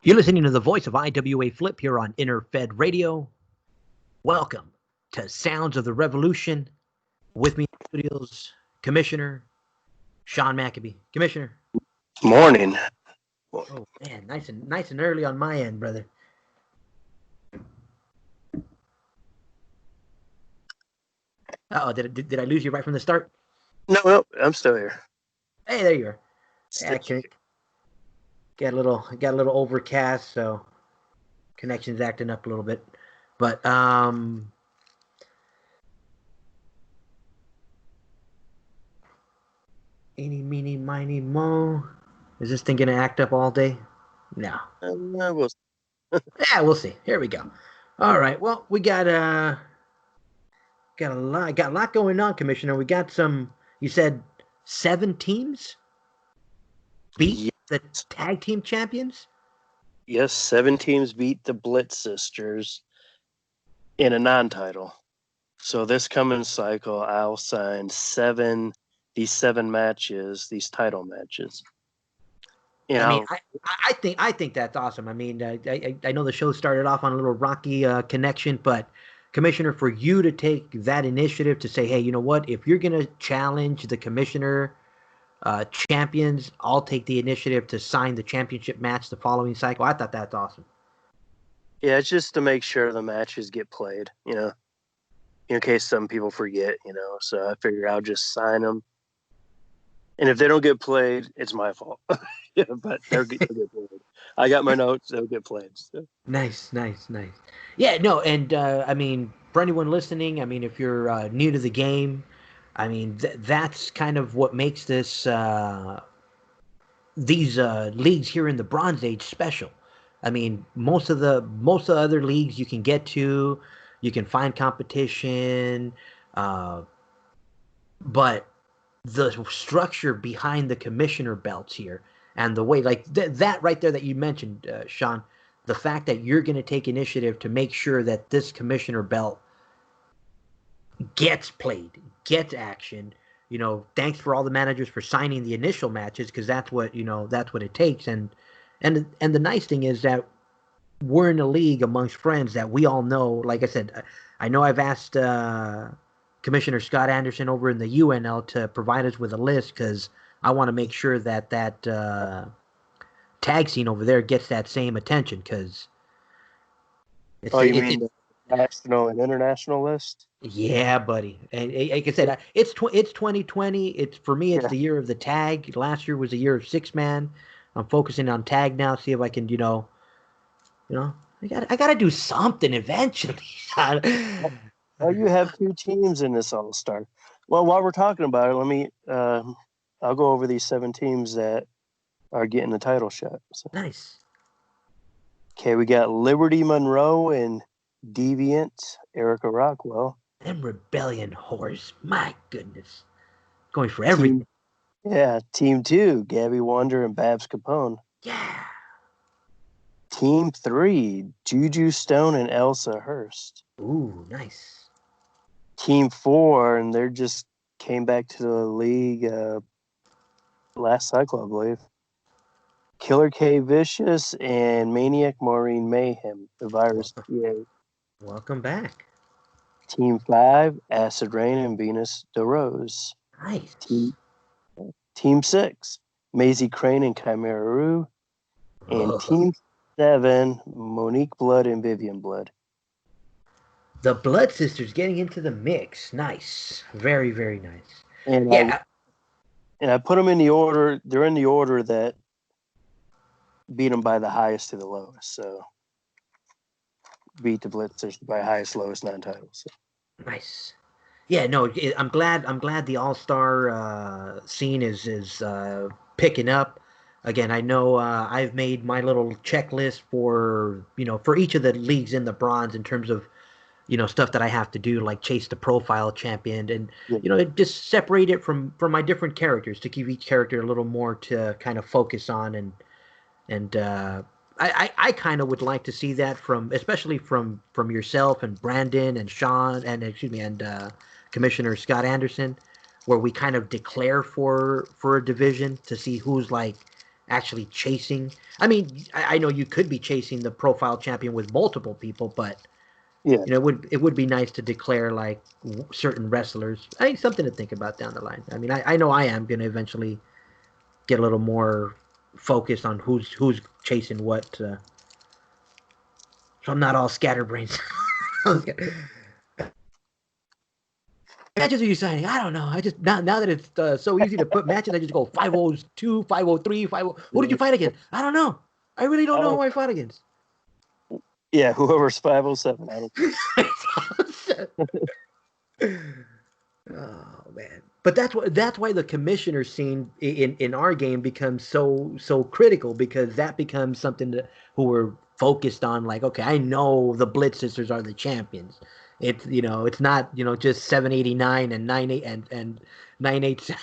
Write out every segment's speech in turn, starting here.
You're listening to the voice of IWA Flip here on Interfed Radio. Welcome to Sounds of the Revolution. With me in the studios, Commissioner Sean McAbee. Commissioner. Morning. Oh man, nice and early on my end, brother. Uh-oh, did I lose you right from the start? No, I'm still here. Hey, there you are. Got a little overcast, so connection's acting up a little bit. But eeny, meeny, miny, mo. Is this thing gonna act up all day? No. We'll Yeah, we'll see. Here we go. All right. Well, we got a lot going on, Commissioner. We got some. You said 7 teams beat the tag team champions. Yes, 7 teams beat the Blitz Sisters in a non-title. So this coming cycle, I'll sign these 7 matches, these title matches. I think that's awesome. I mean, I know the show started off on a little rocky connection, but Commissioner, for you to take that initiative to say, hey, you know what? If you're gonna challenge the Commissioner champions, I'll take the initiative to sign the championship match the following cycle. I thought that's awesome. Yeah, it's just to make sure the matches get played, in case some people forget, So I figure I'll just sign them. And if they don't get played, it's my fault. Yeah, but they'll get played. I got my notes; they'll get played. So. Nice. Yeah, no, and I mean, for anyone listening, I mean, if you're new to the game, I mean, that's kind of what makes these leagues here in the Bronze Age special. I mean, most of the other leagues you can get to, you can find competition, but the structure behind the Commissioner belts here and the way, like that right there that you mentioned, Sean, the fact that you're going to take initiative to make sure that this Commissioner belt gets played, gets action. Thanks for all the managers for signing the initial matches, because that's what it takes. And the nice thing is that we're in a league amongst friends that we all know. Like I said, I know I've asked Commissioner Scott Anderson over in the UNL to provide us with a list, because I want to make sure that tag scene over there gets that same attention, because you mean the national and international list? Yeah, buddy. And like I said, it's 2020. It's for me. It's the year of the tag. Last year was the year of 6-man. I'm focusing on tag now. See if I can, I gotta do something eventually. Well, you have 2 teams in this All-Star. Well, while we're talking about it, let me. I'll go over these 7 teams that are getting the title shot. So. Nice. Okay, we got Liberty Monroe and Deviant Erica Rockwell. Them Rebellion whores. My goodness. Going for everything. Team 2, Gabby Wonder and Babs Capone. Yeah. Team 3, Juju Stone and Elsa Hurst. Ooh, nice. Team 4, and they just came back to the league last cycle, I believe. Killer K Vicious and Maniac Maureen Mayhem, the Virus PA. Welcome back. Team 5, Acid Rain and Venus DeRose. Nice. Team 6, Maisie Crane and Chimera Rue. And Team 7, Monique Blood and Vivian Blood. The Blood Sisters getting into the mix. Nice. Very, very nice. And I put them in the order. They're in the order that beat them by the highest to the lowest. So beat the Blitzers by highest, lowest, non-titles. So. Nice. Yeah, no, I'm glad the All-Star scene is picking up. Again, I know I've made my little checklist for each of the leagues in the bronze in terms of stuff that I have to do, like chase the profile champion, and just separate it from my different characters to give each character a little more to kind of focus on, and I kind of would like to see that especially from yourself and Brandon and Sean and Commissioner Scott Anderson, where we kind of declare for a division to see who's like actually chasing. I mean, I know you could be chasing the profile champion with multiple people, but Yeah. it would be nice to declare like certain wrestlers. I think something to think about down the line. I mean, I know I am going to eventually get a little more focused on who's chasing what. So I'm not all scatterbrains. Matches are you signing? I don't know. I just now that it's so easy to put matches, I just go 502, 503, 50. Who did you fight against? I don't know. I really don't know who I fought against. Yeah, whoever's 507. I Oh man! But that's why the commissioner scene in our game becomes so critical, because that becomes something that who we're focused on. Like, okay, I know the Blitz sisters are the champions. It's it's not just 789 and 98 and 987.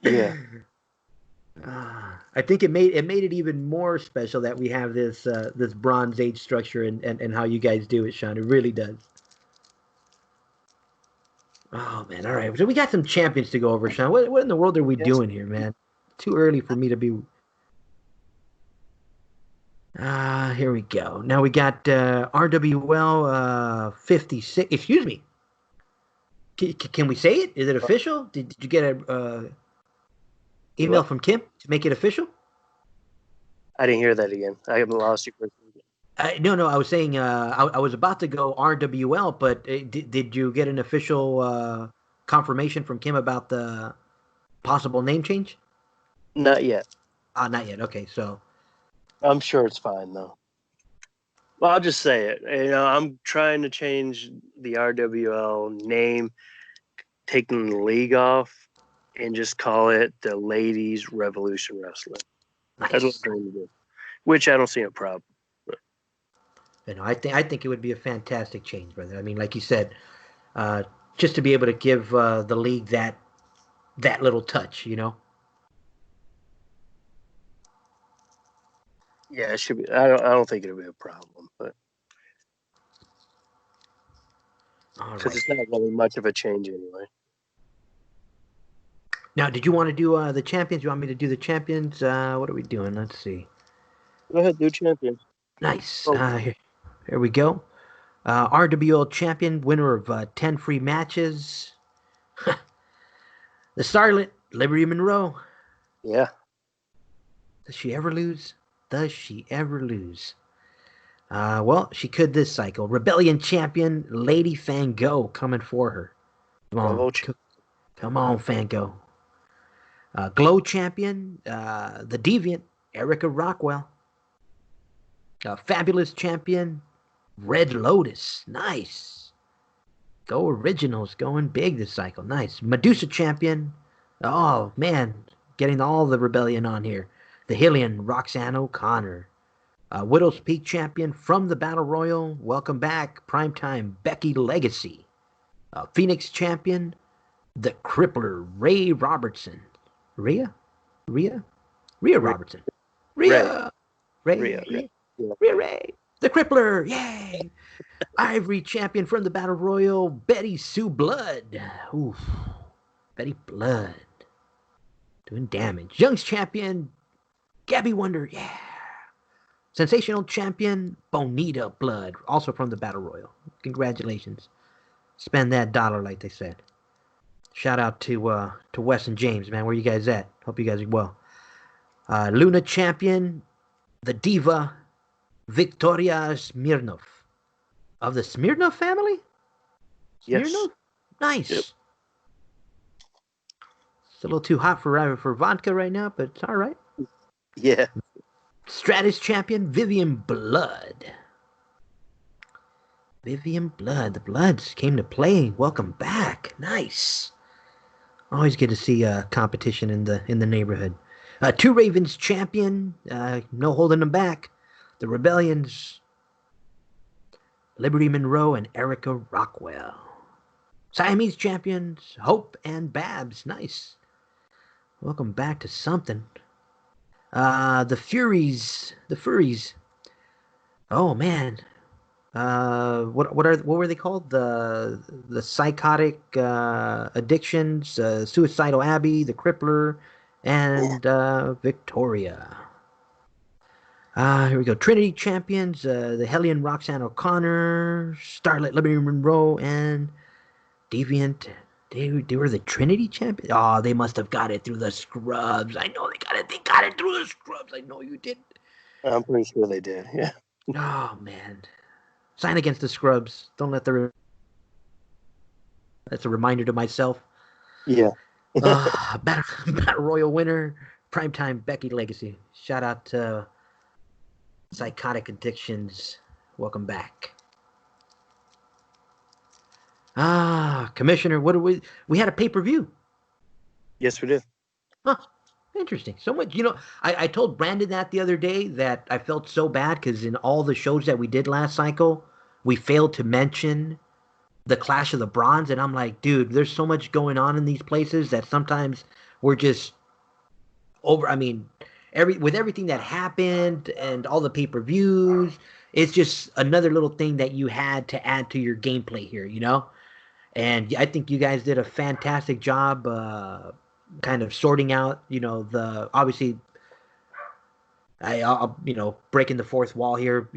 Yeah. I think it made it even more special that we have this Bronze Age structure and how you guys do it, Sean. It really does. Oh man! All right, so we got some champions to go over, Sean. What in the world are we Yes. doing here, man? Too early for me to be. Here we go. Now we got RWL 56. Excuse me. Can we say it? Is it official? Did you get a email What? from Kim to make it official? I didn't hear that again. I haven't lost you for a second. No. I was saying I was about to go RWL, but did you get an official confirmation from Kim about the possible name change? Not yet. Not yet. Okay, so I'm sure it's fine though. Well, I'll just say it. I'm trying to change the RWL name, taking the league off, and just call it the Ladies Revolution Wrestling. That's what I'm nice. trying to do. Which I don't see a problem. I think it would be a fantastic change, brother. I mean, like you said, uh, just to be able to give the league that little touch. Yeah, it should be. I don't think it'll be a problem, but All because right. it's not really much of a change anyway. Now, did you want to do the champions? You want me to do the champions? What are we doing? Let's see. Go ahead, do champions. Nice. Oh, Here we go. RWL champion, winner of 10 free matches. The Starlet, Liberty Monroe. yeah. Does she ever lose? Does she ever lose? Well, she could this cycle. Rebellion champion, Lady Fango, coming for her. Come on. Revo. Come on, Fango. Glow champion, the Deviant, Erica Rockwell. Fabulous champion, Red Lotus. Nice. Go Originals, going big this cycle. Nice. Medusa champion. Oh, man. Getting all the rebellion on here. The Hillian, Roxanne O'Connor. Widow's Peak champion from the Battle Royal. Welcome back. Primetime Becky Legacy. Phoenix champion, the Crippler, Ray Robertson. Rhea? Rhea? Rhea Robertson. Ray. Rhea! Rio. Ray! Rhea Ray! The Crippler! Yay! Ivory champion from the Battle Royal, Betty Sue Blood. Oof. Betty Blood. Doing damage. Young's champion, Gabby Wonder. Yeah. Sensational champion, Bonita Blood. Also from the Battle Royal. Congratulations. Spend that dollar, like they said. Shout out to Wes and James, man. Where you guys at? Hope you guys are well. Luna champion, the diva, Victoria Smirnov. Of the Smirnov family? Yes. Smirnov? Nice. Yep. It's a little too hot for vodka right now, but it's all right. Yeah. Stratus champion, Vivian Blood. Vivian Blood. The Bloods came to play. Welcome back. Nice. Always good to see competition in the neighborhood. Two Ravens champion. No holding them back. The Rebellions, Liberty Monroe and Erica Rockwell. Siamese champions, Hope and Babs. Nice. Welcome back to something. The Furies. The Furies. Oh man. What were they called? The psychotic addictions, Suicidal Abbey, the Crippler, and Victoria. Here we go. Trinity champions, the Hellion Roxanne O'Connor, Starlight Liberty Monroe, and Deviant. They were the Trinity champions. Oh, they must have got it through the scrubs. I know they got it. They got it through the scrubs. I know you did. I'm pretty sure they did. Yeah. Oh man, sign against the scrubs. Don't let the. That's a reminder to myself. Yeah. Battle Royal winner, primetime Becky Legacy. Shout out to Psychotic Addictions. Welcome back. Commissioner, what do we had a pay-per-view. Yes, we did. Huh. Interesting. So much, I told Brandon that the other day that I felt so bad because in all the shows that we did last cycle, we failed to mention the Clash of the Bronze. And I'm like, dude, there's so much going on in these places that sometimes we're just over. I mean, with everything that happened and all the pay-per-views, it's just another little thing that you had to add to your gameplay here. And I think you guys did a fantastic job, kind of sorting out, the obviously, breaking the fourth wall here.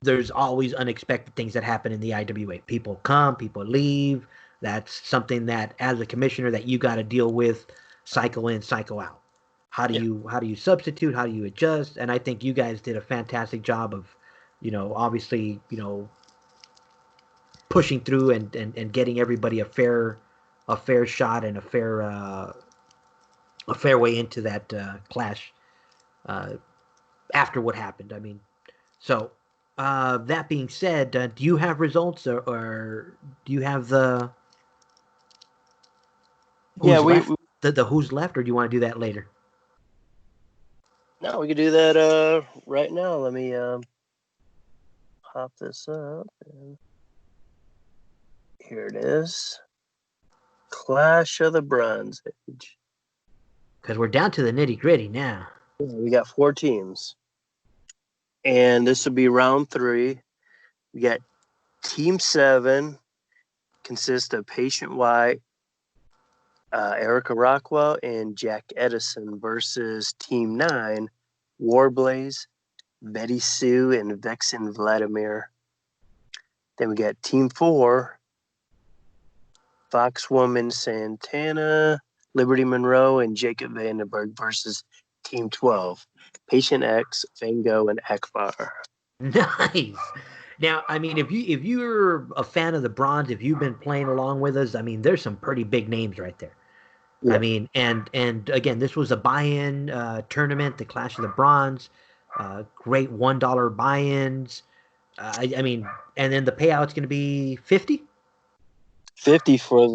There's always unexpected things that happen in the IWA. People come, people leave. That's something that, as a commissioner, that you got to deal with, cycle in, cycle out. Yeah. How do you substitute? How do you adjust? And I think you guys did a fantastic job of, obviously, pushing through and getting everybody a fair shot and a fair way into that clash uh, after what happened. I mean, so that being said, do you have results or do you have the Yeah, who's left? we The who's left, or do you want to do that later? no, we could do that right now. Let me pop this up. And here it is. Clash of the Bronze Age. Because we're down to the nitty gritty now. Yeah, we got 4 teams. And this will be round 3. We got Team 7 consists of Patient White, Erica Rockwell, and Jack Edison versus Team 9, Warblaze, Betty Sue, and Vexen Vladimir. Then we got Team 4, Foxwoman Santana, Liberty Monroe, and Jacob Vandenberg versus Team 12, Patient X, Fango, and Akbar. Nice. Now, I mean, if you're a fan of the bronze, if you've been playing along with us, I mean, there's some pretty big names right there. I Yeah. mean, and again, this was a buy-in tournament, the Clash of the Bronze, great $1 buy-ins. I mean, and then the payout's going to be 50. 50 for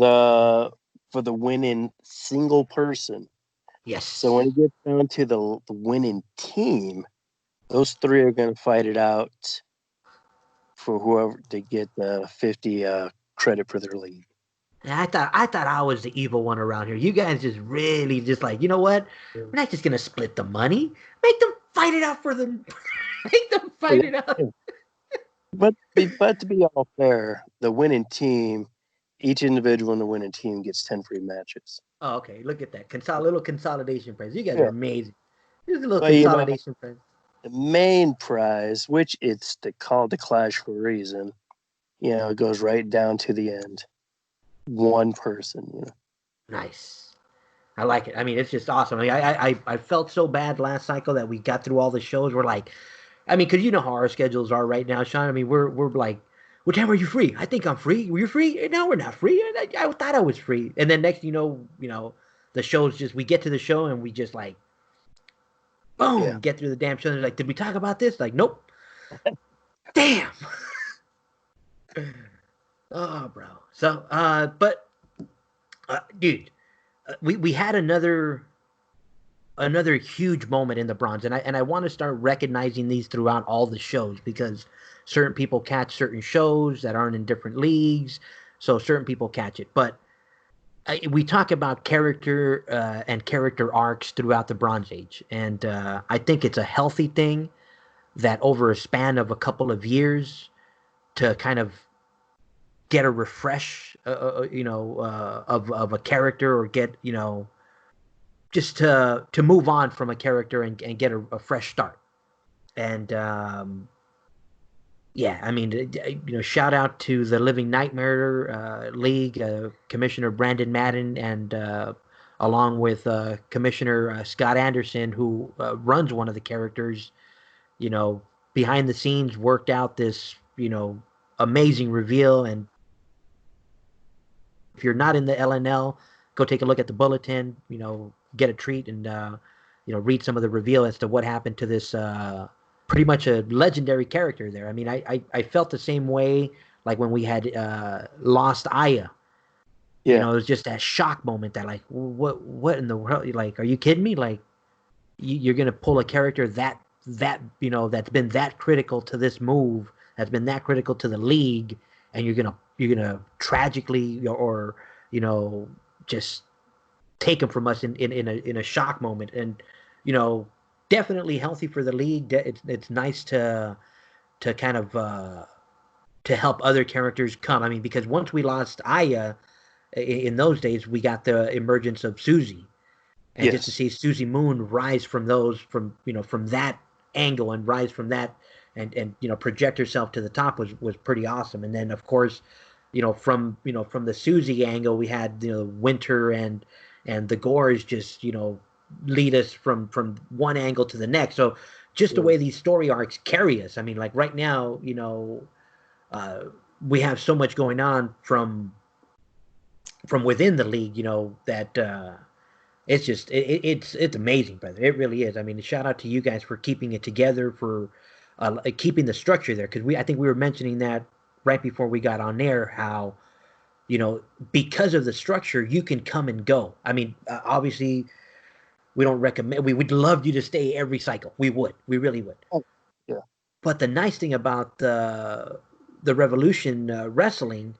the winning single person. So when Yes. it gets down to the winning team, those 3 are going to fight it out for whoever to get the 50 credit for their league. And I thought I was the evil one around here. You guys just really just like, you know what? We're not just gonna split the money. Make them fight it out for them. Make them fight it out. But to be all fair, the winning team, each individual in the winning team gets 10 free matches. Oh, okay. Look at that. Little consolidation prize. You guys are Yeah. amazing. Here's a little But consolidation prize. the main prize, which it's called the Clash for a reason, it goes right down to the end. One person. Nice. I like it. I mean, it's just awesome. I mean, I felt so bad last cycle that we got through all the shows. We're like, I mean, because you know how our schedules are right now, Sean. I mean, we're like, what time are you free? I think I'm free. Were you free? No, we're not free. I thought I was free. And then next, the shows just we get to the show and we just like, Yeah. boom, get through the damn show. They're like, did we talk about this? Like, nope. Damn. Oh, bro. So, but, dude, we had another huge moment in the bronze, and I want to start recognizing these throughout all the shows because certain people catch certain shows that aren't in different leagues, so certain people catch it. But we talk about character and character arcs throughout the Bronze Age, and I think it's a healthy thing that over a span of a couple of years to kind of get a refresh, of a character or get just to move on from a character and get a fresh start. And yeah, I mean, shout out to the Living Nightmare League, Commissioner Brandon Madden, and along with Commissioner Scott Anderson, who runs one of the characters. You know, behind the scenes, worked out this amazing reveal. And if you're not in the LNL, go take a look at the bulletin. Get a treat and read some of the reveal as to what happened to this pretty much a legendary character there. I mean, I felt the same way like when we had lost Aya. Yeah. It was just that shock moment that like what in the world? Like, are you kidding me? Like, you're gonna pull a character that's been that critical to this move, that's been that critical to the league, and you're gonna tragically or just take him from us in a shock moment. And definitely healthy for the league. It's nice to kind of to help other characters come. I mean, because once we lost Aya in those days, we got the emergence of Susie, and just to Yes. see Susie Moon rise from that angle and rise from that and project herself to the top was pretty awesome. And then of course, from the Susie angle, we had Winter and the Gores just lead us from one angle to the next. So just the Yeah. way these story arcs carry us. I mean, like right now, uh, we have so much going on from within the league, that it's just it's amazing, brother. It really is. I mean, shout out to you guys for keeping it together, for keeping the structure there, because I think we were mentioning that right before we got on air, how because of the structure you can come and go. I mean, obviously we don't recommend. We would love you to stay every cycle. We really would. Oh, yeah. But the nice thing about the Revolution Wrestling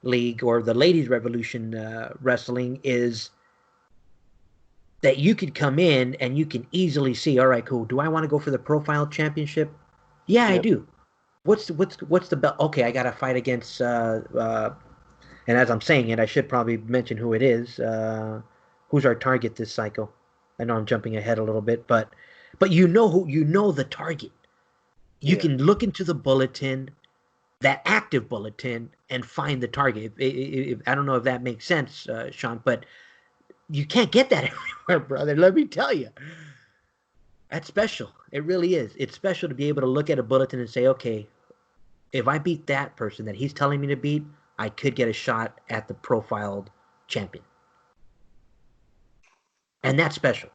League, or the Ladies Revolution Wrestling, is that you could come in and you can easily see, all right, cool. Do I want to go for the profile championship? Yeah, I Yep. do. What's the belt? Okay, I got to fight against. And as I'm saying it, I should probably mention who it is. Who's our target this cycle? I know I'm jumping ahead a little bit, but the target. You Yeah. can look into the bulletin, that active bulletin, and find the target. I don't know if that makes sense, Sean, but you can't get that everywhere, brother. Let me tell you. That's special. It really is. It's special to be able to look at a bulletin and say, okay, if I beat that person that he's telling me to beat, I could get a shot at the profiled champion. And that's special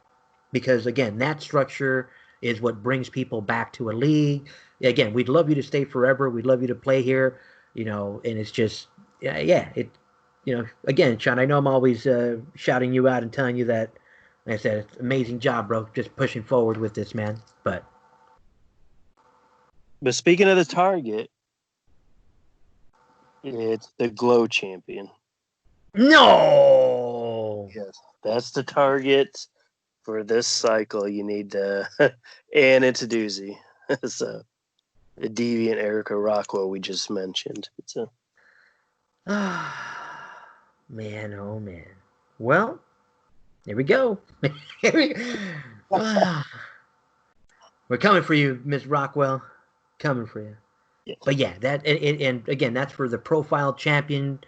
because, again, that structure is what brings people back to a league. Again, we'd love you to stay forever. We'd love you to play here, and it's just, yeah, again, Sean, I know I'm always shouting you out and telling you that. Like I said, it's an amazing job, bro. Just pushing forward with this, man. But speaking of the target, it's the Glow Champion. No. Yes. That's the target for this cycle. You need to, and it's a doozy. So the Deviant Erica Rockwell we just mentioned. Man, oh man. Well, here we go. We're coming for you, Miss Rockwell. Coming for you. Yes. But yeah, that and again, that's for the profile champion.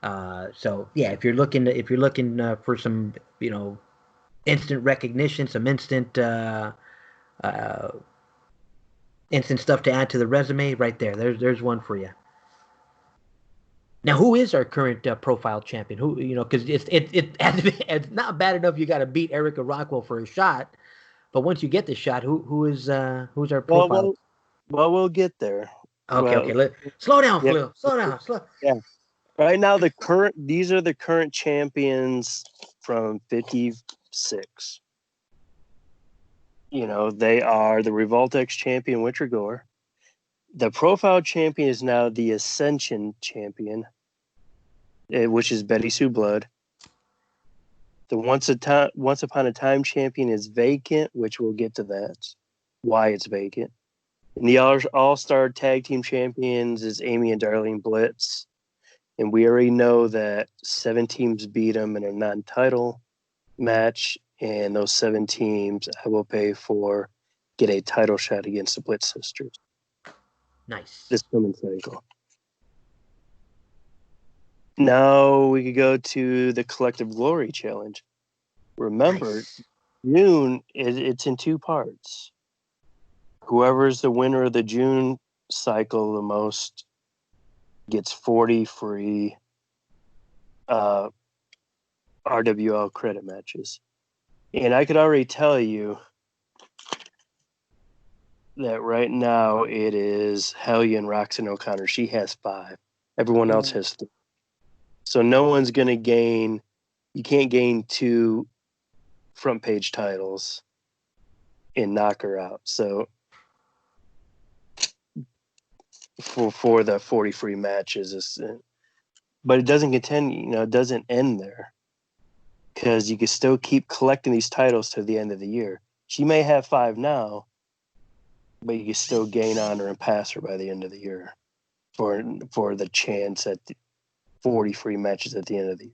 So yeah, if you're looking for some instant recognition, some uh, instant stuff to add to the resume, right there. There's one for you. Now, who is our current profile champion? Who because it's not bad enough you got to beat Erica Rockwell for a shot, but once you get the shot, who's our Well, profile? well, well, we'll get there. Okay, Well, okay. Slow down, yeah, Flip. Slow down. Slow. yeah. Right now, these are the current champions from 56. They are the Revoltex champion, Winter Gore. The profile champion is now the Ascension champion, which is Betty Sue Blood. The Once Upon a Time champion is vacant, which we'll get to that, why it's vacant. And the All-Star Tag Team Champions is Amy and Darlene Blitz. And we already know that 7 teams beat them in a non-title match. And those 7 teams I will pay for get a title shot against the Blitz Sisters Nice. this coming cycle. Now we could go to the Collective Glory Challenge. Remember, Nice. June, it's in 2 parts. Whoever's the winner of the June cycle the most gets 40 free RWL credit matches. And I could already tell you that right now it is Hellion Roxanne O'Connor. She has 5. Everyone else has 3. So no one's going to gain. You can't gain 2 front page titles and knock her out. So for the 40 free matches, but it doesn't continue. It doesn't end there, because you can still keep collecting these titles to the end of the year. She may have 5 now, but you can still gain on her and pass her by the end of the year for the chance at 40 free matches at the end of the year.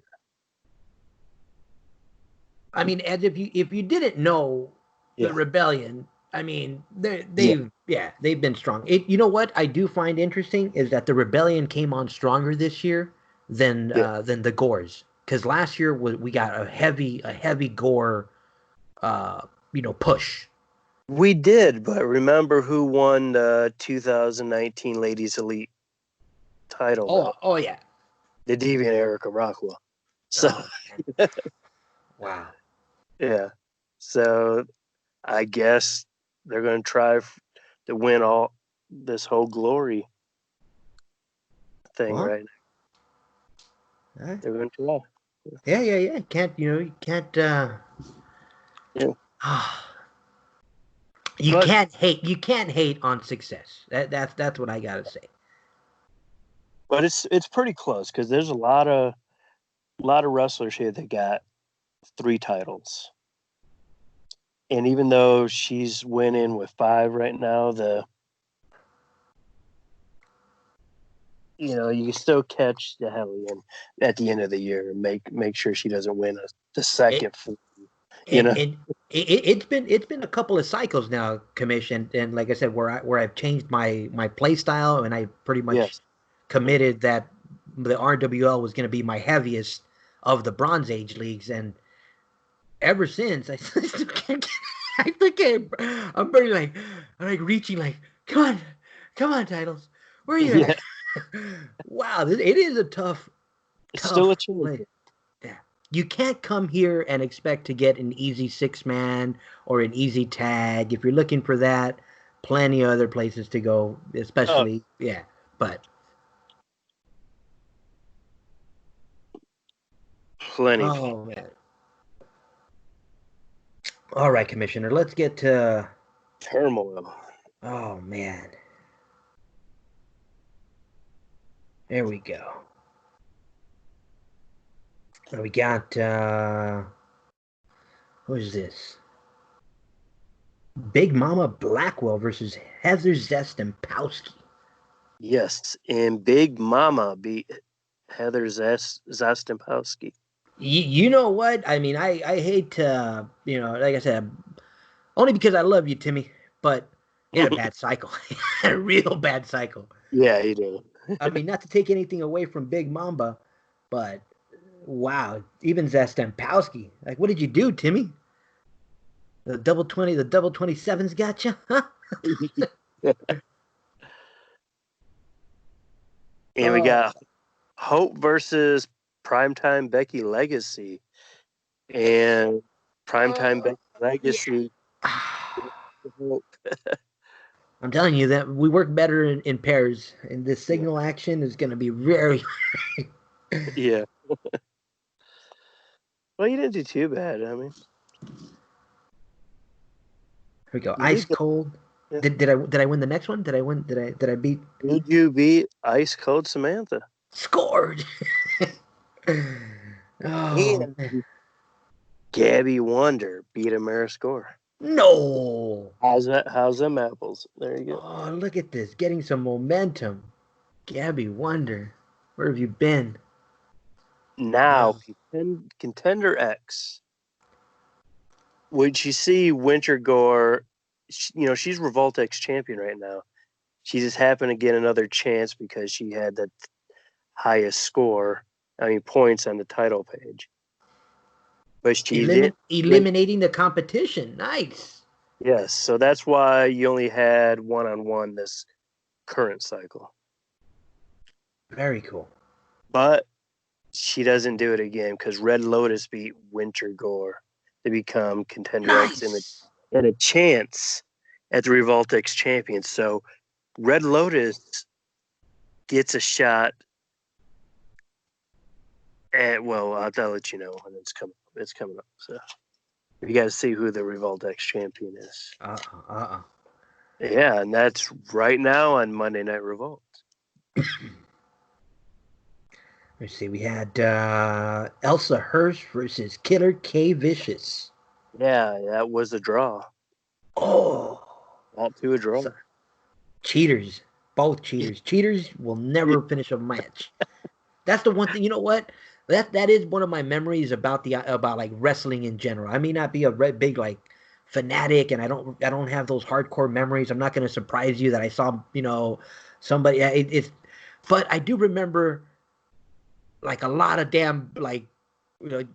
I mean, as if you didn't know the Rebellion, I mean, they've been strong. You know what I do find interesting is that the Rebellion came on stronger this year than the Gores, because last year we got a heavy Gore push. We did, but remember who won the 2019 Ladies Elite title? Oh yeah, the Deviant Erica Rockwell. So, wow. Yeah. So I guess they're going to try to win all this whole glory thing right now. They're going to try. Yeah. You can't. You can't hate. You can't hate on success. That's what I gotta say. But it's pretty close, because there's a lot of wrestlers here that got 3 titles. And even though she's winning with 5 right now, you can still catch the Hellion at the end of the year and make sure she doesn't win the second. It's been a couple of cycles now, Commission, and like I said, where I've changed my play style, and I pretty much committed that the RWL was going to be my heaviest of the Bronze Age leagues, and ever since I still can't. I think I'm very I'm like reaching, like, come on, titles, where are you at? Wow, it is a tough Still a challenge. Yeah. You can't come here and expect to get an easy 6-man or an easy tag. If you're looking for that, plenty of other places to go, especially, but. Plenty. Oh, man. All right, Commissioner, let's get to Turmoil. Oh, man. There we go. We got, who is this? Big Mama Blackwell versus Heather Zestempowski. Yes, and Big Mama beat Heather Zestempowski. You know what? I mean, I hate to, like I said, only because I love you, Timmy, but he had a bad cycle. A real bad cycle. Yeah, he did. I mean, not to take anything away from Big Mamba, but wow, even Zestempowski. Like, what did you do, Timmy? The double 27s got you, huh? And we got Hope versus Primetime Becky Legacy. And Primetime Becky Legacy. Yeah. I'm telling you that we work better in pairs, and this signal action is going to be very. Yeah. Well, you didn't do too bad. I mean, here we go. Ice cold. Yeah. Did I win the next one? Did I win? Did I beat? Did you beat Ice Cold Samantha? Scored. And Gabby Wonder beat Ameriscore. No. How's them apples? There you go. Oh, look at this. Getting some momentum. Gabby Wonder. Where have you been? Now, Contender X. would you see Winter Gore? She's Revoltex champion right now. She just happened to get another chance because she had the highest score, points on the title page. But she didn't win. Eliminating the competition. Nice. Yes, so that's why you only had one-on-one this current cycle. Very cool. But she doesn't do it again because Red Lotus beat Winter Gore to become Contender X and a chance at the Revoltex champion. So Red Lotus gets a shot at, well, I'll let you know when it's coming up. It's coming up. So you got to see who the Revoltex champion is. Yeah, and that's right now on Monday Night Revolt. Let's see. We had Elsa Hirsch versus Killer K Vicious. Yeah, that was a draw. Oh, All to a draw. So, cheaters. Both cheaters. Cheaters will never finish a match. That's the one thing. You know what? That is one of my memories about like wrestling in general. I may not be a big like fanatic, and I don't have those hardcore memories. I'm not going to surprise you that I saw somebody. It's, but I do remember like a lot of damn like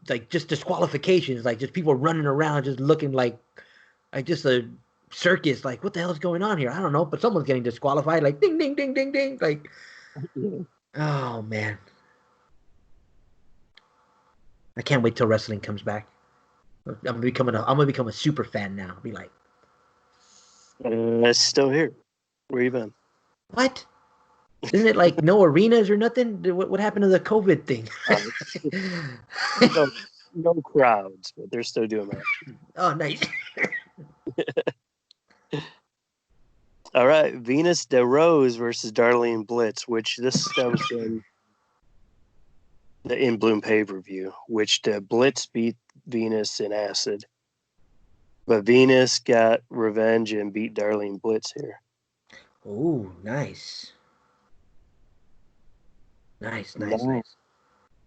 like just disqualifications, like just people running around just looking like just a circus. Like what the hell is going on here? I don't know, but someone's getting disqualified. Like ding ding ding ding ding. Like oh man. I can't wait till wrestling comes back. I'm gonna become a super fan now. Be like, it's still here. Where you been? What? Isn't it like no arenas or nothing? What happened to the COVID thing? No crowds, but they're still doing that. Oh, nice. All right, Venus de Rose versus Darlene Blitz, which this stems from the In Bloom pay-per-view, which the Blitz beat Venus in acid. But Venus got revenge and beat Darlene Blitz here. Oh, nice. Nice.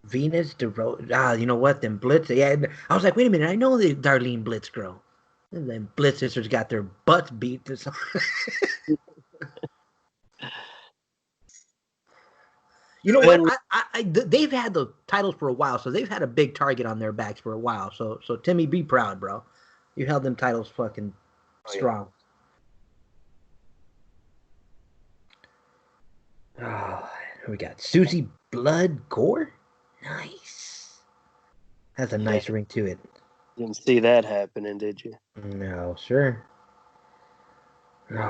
Venus de Rose. You know what? Then Blitz. Yeah, I was like, wait a minute. I know the Darlene Blitz girl. And then Blitz sisters got their butts beat. You know what? They've had the titles for a while, so they've had a big target on their backs for a while. So Timmy, be proud, bro. You held them titles fucking strong. Oh, we got Susie Blood Gore. Nice. Has a nice ring to it. Didn't see that happening, did you? No, sure.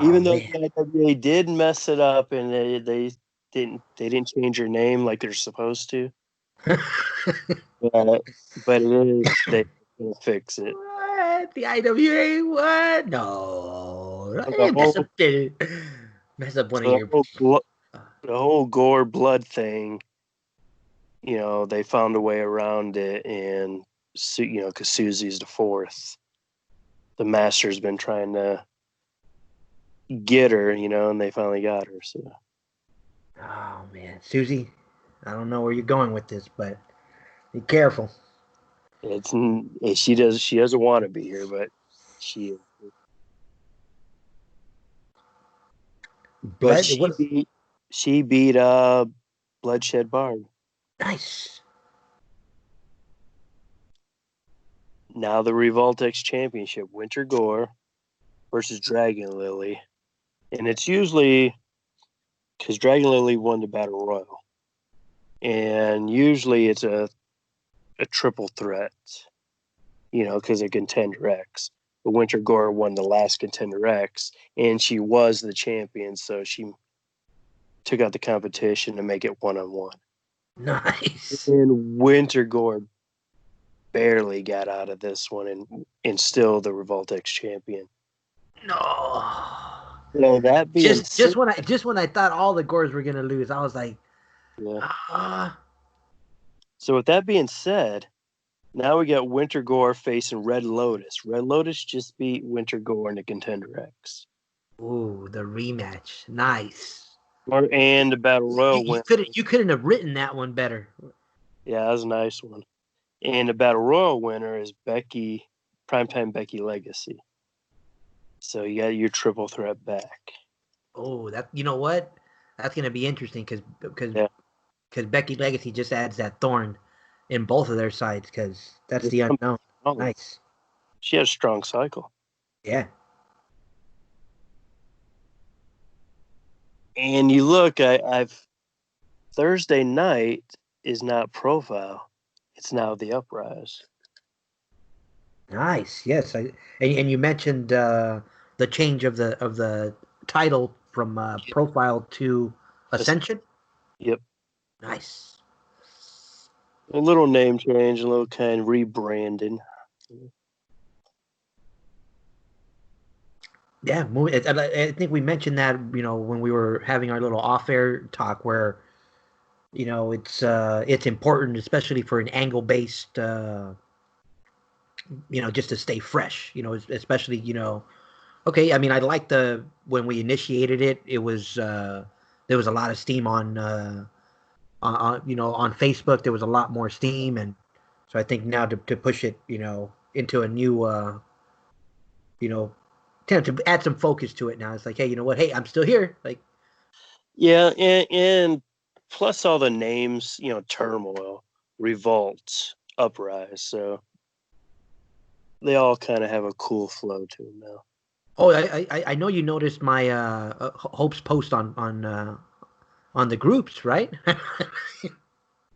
Even though the IWA did mess it up and they didn't change your name like they're supposed to. but it is, they will fix it. What? The IWA? What? No. Mess up one of your. The whole Gore blood thing, they found a way around it, and because Susie's the fourth, the Master's been trying to get her, and they finally got her. So, oh man, Susie, I don't know where you're going with this, but be careful. She doesn't want to be here, but she is. But she beat Bloodshed Barb. Nice. Now the Revoltex Championship, Winter Gore versus Dragon Lily. And it's usually because Dragon Lily won the Battle Royal. And usually it's a triple threat, because of Contender X. But Winter Gore won the last Contender X, and she was the champion, so she took out the competition to make it one-on-one. Nice. And Winter Gore barely got out of this one and still the Revoltex champion. No. So that being just when I thought all the Gores were gonna lose, I was like, yeah. So with that being said, now we got Winter Gore facing Red Lotus. Red Lotus just beat Winter Gore in the Contender X. Ooh, the rematch. Nice. And the Battle Royal winner. You couldn't have written that one better. Yeah, that was a nice one. And the Battle Royal winner is Becky Primetime Becky Legacy. So you got your triple threat back. Oh, that you know what? That's gonna be interesting because Yeah. Becky Legacy just adds that thorn in both of their sides because that's the unknown. Nice. She has a strong cycle. Yeah. And you look, I've Thursday night is not Profile. It's now the Uprise. Nice. Yes. And you mentioned the change of the title from Profile to Ascension. Yep. Nice. A little name change, a little kind of rebranding. Yeah, I think we mentioned that when we were having our little off-air talk, where it's important, especially for an angle-based, just to stay fresh. Especially okay. I mean, I like the when we initiated it. It was there was a lot of steam on Facebook. There was a lot more steam, and so I think now to push it into a new you know to add some focus to it now. It's like, hey, you know what? Hey, I'm still here. Like, Yeah, and plus all the names, Turmoil, Revolt, Uprise. So they all kind of have a cool flow to them now. oh, I know you noticed my Hope's post on the groups, right?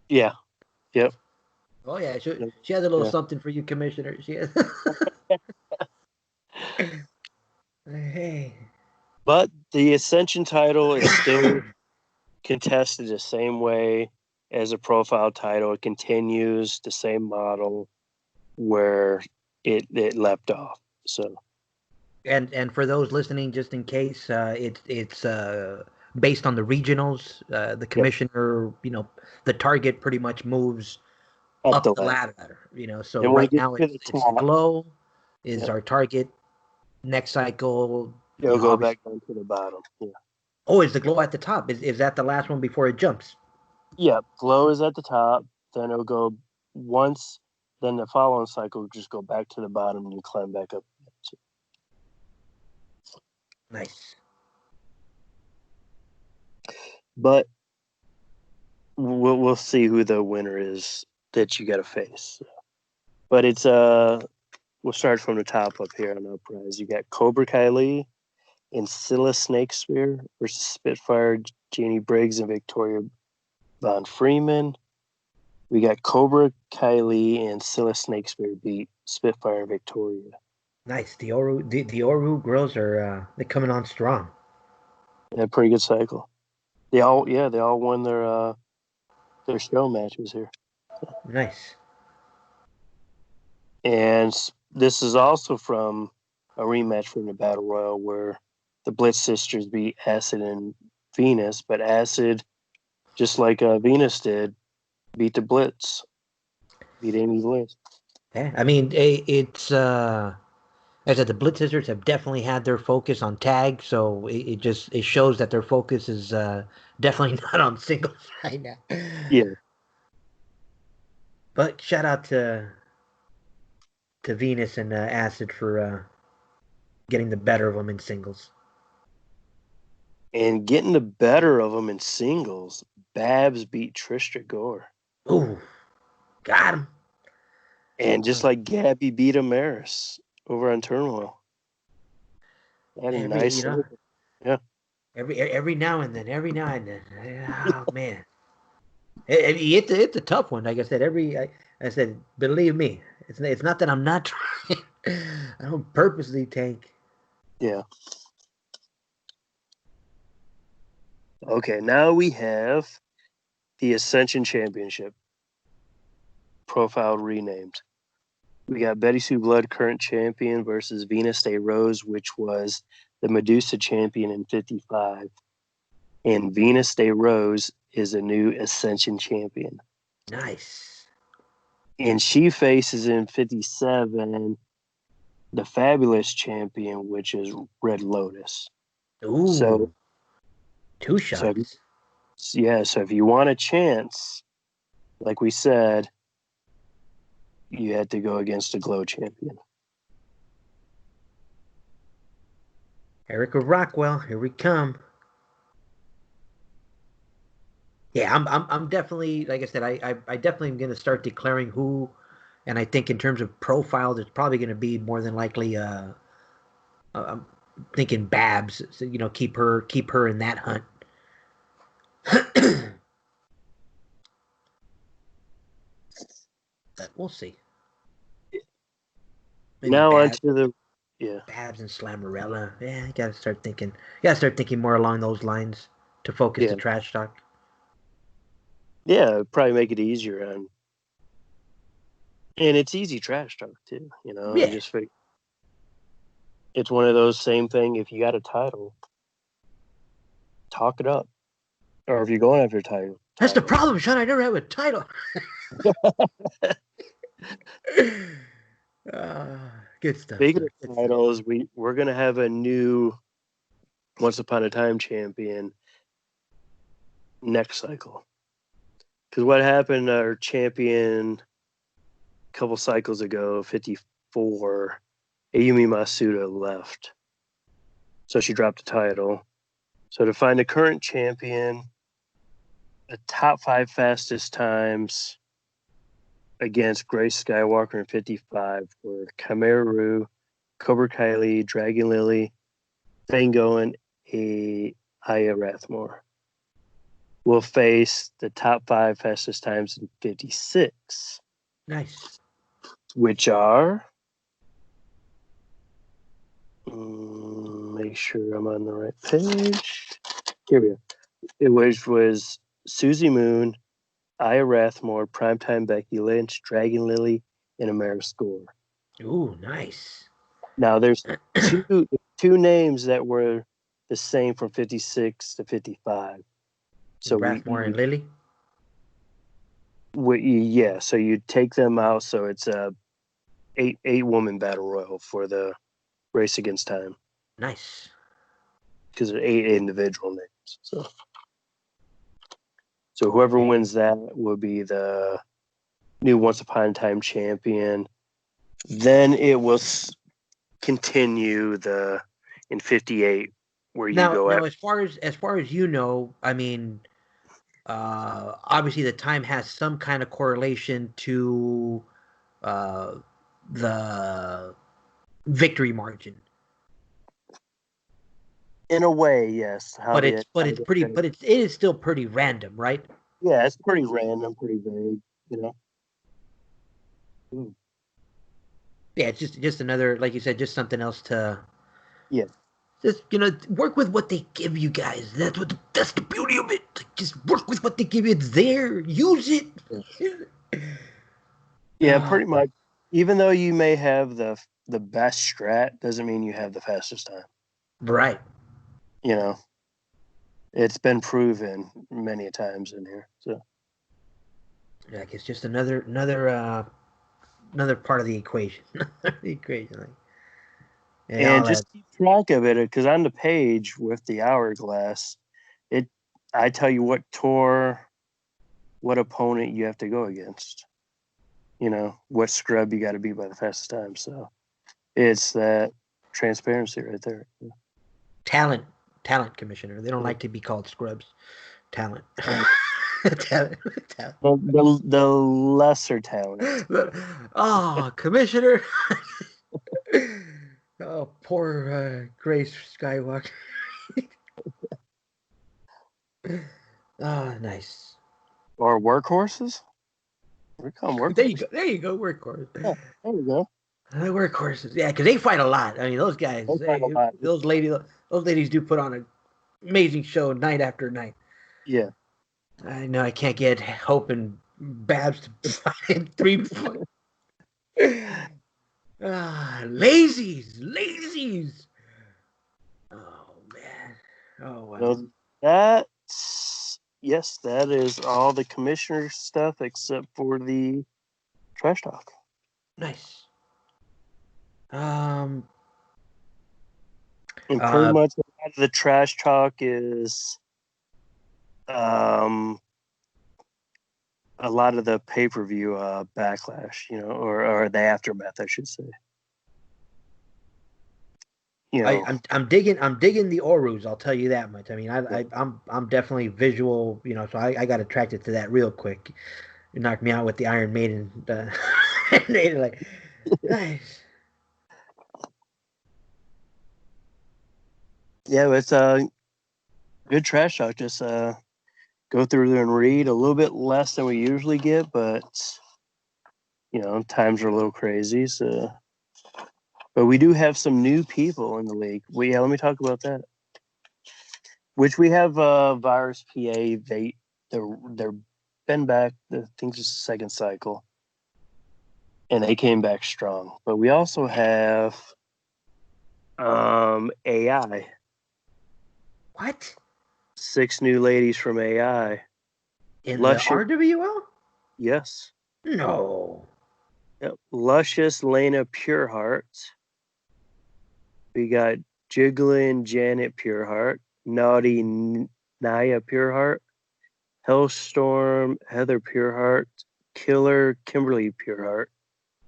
Yeah. Yep. Oh yeah, she has a little Yeah. something for you, Commissioner. She has. Hey. But the Ascension title is still contested the same way as a Profile title. It continues the same model where it leapt off. So And for those listening, just in case, it's based on the regionals. The yep, commissioner, the target pretty much moves up up the the ladder. ladder. So And when it right gets now to the it's top, Glow is yep, our target. Next cycle, it'll go obviously. back down to the bottom. Yeah. Oh, is the Glow at the top? Is that the last one before it jumps? Yeah, Glow is at the top, then it'll go once, then the following cycle will just go back to the bottom and you climb back up. Nice. But we'll see who the winner is that you got to face. But it's we'll start from the top up here on Uprise. You got Cobra Kylie and Scylla Snake Spear versus Spitfire, Janie Briggs, and Victoria Von Freeman. We got Cobra Kylie and Scylla Snake Spear beat Spitfire and Victoria. Nice. The Oru girls are they're coming on strong. Yeah, pretty good cycle. They all won their show matches here. Nice. And this is also from a rematch from the Battle Royal where the Blitz sisters beat Acid and Venus, but Acid, just like Venus did, beat the Blitz, beat Amy's List. Yeah, I mean it's as I said, the Blitz sisters have definitely had their focus on tag, so it shows that their focus is definitely not on singles right now. Yeah. But shout out to Venus and Acid for getting the better of them in singles. And getting the better of them in singles, Babs beat Trisha Gore. Ooh, got him. And just like Gabby beat Amaris over on Turmoil. That a Every nice cycle. Yeah. every now and then, oh man, it's a tough one. Like I said, I said, believe me, it's not that I'm not trying. I don't purposely tank. Yeah. Okay, now we have the Ascension Championship. Profile renamed. We got Betty Sue Blood, current champion, versus Venus Day Rose, which was the Medusa champion in 55. And Venus Day Rose is a new Ascension champion. Nice. And she faces in 57 the Fabulous champion, which is Red Lotus. So, Ooh, two so shots. yeah, so if you want a chance, like we said, you had to go against a Glow champion. Erica Rockwell, here we come. Yeah, I'm definitely, like I said, I definitely am going to start declaring who, and I think in terms of profiles, it's probably going to be more than likely. I'm thinking Babs, so, keep her in that hunt. But we'll see. Maybe Now onto the Babs and Slammerella. Yeah, you gotta start thinking. You gotta start thinking more along those lines to focus the yeah trash talk. yeah probably make it easier and it's easy trash talk too. I Yeah, just figure it's one of those same thing. If you got a title, talk it up, or if you're going after a title, that's the talk it up. problem, Sean. I never have a title. uh, Good stuff, Speaking sir. Good of stuff. titles, we're gonna have a new Once Upon a Time champion next cycle. Because what happened, our champion a couple cycles ago, 54, Ayumi Masuda left. So she dropped the title. So to find a current champion, the top 5 fastest times against Grace Skywalker in 55 were Kamaru, Cobra Kylie, Dragon Lily, Fango, and Aya Rathmore. Will face the top 5 fastest times in 56, Nice. which are, make sure I'm on the right page. Here we go. It was Susie Moon, Aya Rathmore, Primetime Becky Lynch, Dragon Lily, and Amara Score. Ooh, nice. Now there's two names that were the same from 56 to 55. So Rathmore and Lily. so you take them out. So it's a eight woman battle royal for the race against time Nice. because they're 8 individual names. So whoever wins that will be the new Once Upon a Time champion. Then it will continue in 58 where you Now, go now, at. as far as you know, I mean, obviously the time has some kind of correlation to uh, the victory margin. In a way, yes. But it is still pretty random, right? Yeah, it's pretty random, pretty vague, you know. Mm. Yeah, it's just another, like you said, just something else to Yeah, just work with what they give you guys. That's the beauty of it. Like, just work with what they give you. It's there. Use it. yeah, Oh, pretty much. Even though you may have the best strat, doesn't mean you have the fastest time. right. You know, it's been proven many times in here. So Like it's just another part of the equation. The equation. Like, yeah, and all just that. keep track of it because on the page with the hourglass, it I tell you what tour, what opponent you have to go against. What scrub you got to beat by the fastest time. So it's that transparency right there. Talent, talent commissioner. They don't Yeah. like to be called scrubs. Talent. Uh, Talent. Talent. the lesser talent. Oh, commissioner. Oh, poor Grace Skywalker. Ah, nice. Or workhorses. We call them There you workhorses. go. There you go. Workhorse. Yeah, there we go. Workhorses. Yeah, because they fight a lot. I mean, those They guys. fight a lot. Those ladies do put on an amazing show night after night. Yeah. I know I can't get Hope and Babs to fight 3 points. Lazies. Oh man. Oh wow. So that is all the commissioner stuff except for the trash talk. Nice. Um. And pretty Uh. much the trash talk is um a lot of the pay-per-view backlash, or the aftermath, I should say. you know, I'm digging the Orus. I'll tell you that much. I mean, I'm definitely visual. You know, so I got attracted to that real quick. It knocked me out with the Iron Maiden. Like, nice. yeah, it's good trash talk. Just go through there and read a little bit less than we usually get, but times are a little crazy. So, but we do have some new people in the league. Let me talk about that. Which we have Virus PA. They're been back. I think it's the second cycle, and they came back strong. But we also have AI. What? 6 new ladies from AI. In the Luscious, RWL? yes. No. Yep. Luscious Lena Pureheart. We got Jiggling Janet Pureheart. Naughty Naya Pureheart. Hellstorm Heather Pureheart. Killer Kimberly Pureheart.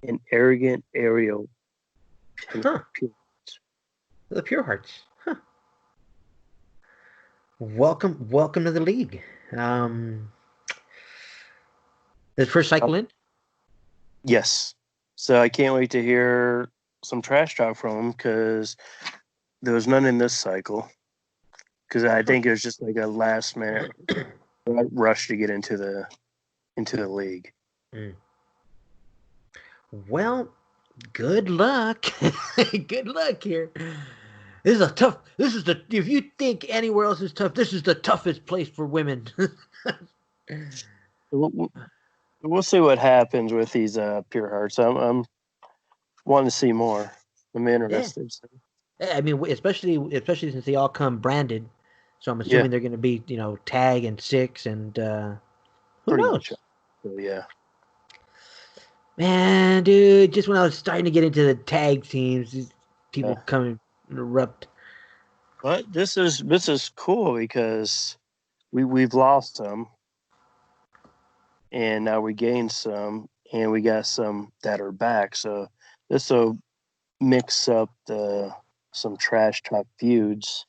And Arrogant Ariel Huh. Pureheart. The Pure Hearts. Huh. Welcome to the league. This first cycle in? Yes. So I can't wait to hear some trash talk from them because there was none in this cycle. Because I think it was just like a last minute rush to get into the league. Mm. Well, good luck. Good luck here. This is a tough. This is the. If you think anywhere else is tough, this is the toughest place for women. We'll see what happens with these pure hearts. I'm wanting to see more. I'm Yeah. interested. Yeah, I mean, especially since they all come branded, so I'm Yeah, assuming they're going to be tag and six and who pretty much. knows. So, yeah. Man, dude, just when I was starting to get into the tag teams, these Yeah. people come and erupt. But this is cool because we've lost some, and now we gained some, and we got some that are back. So this will mix up some trash talk feuds.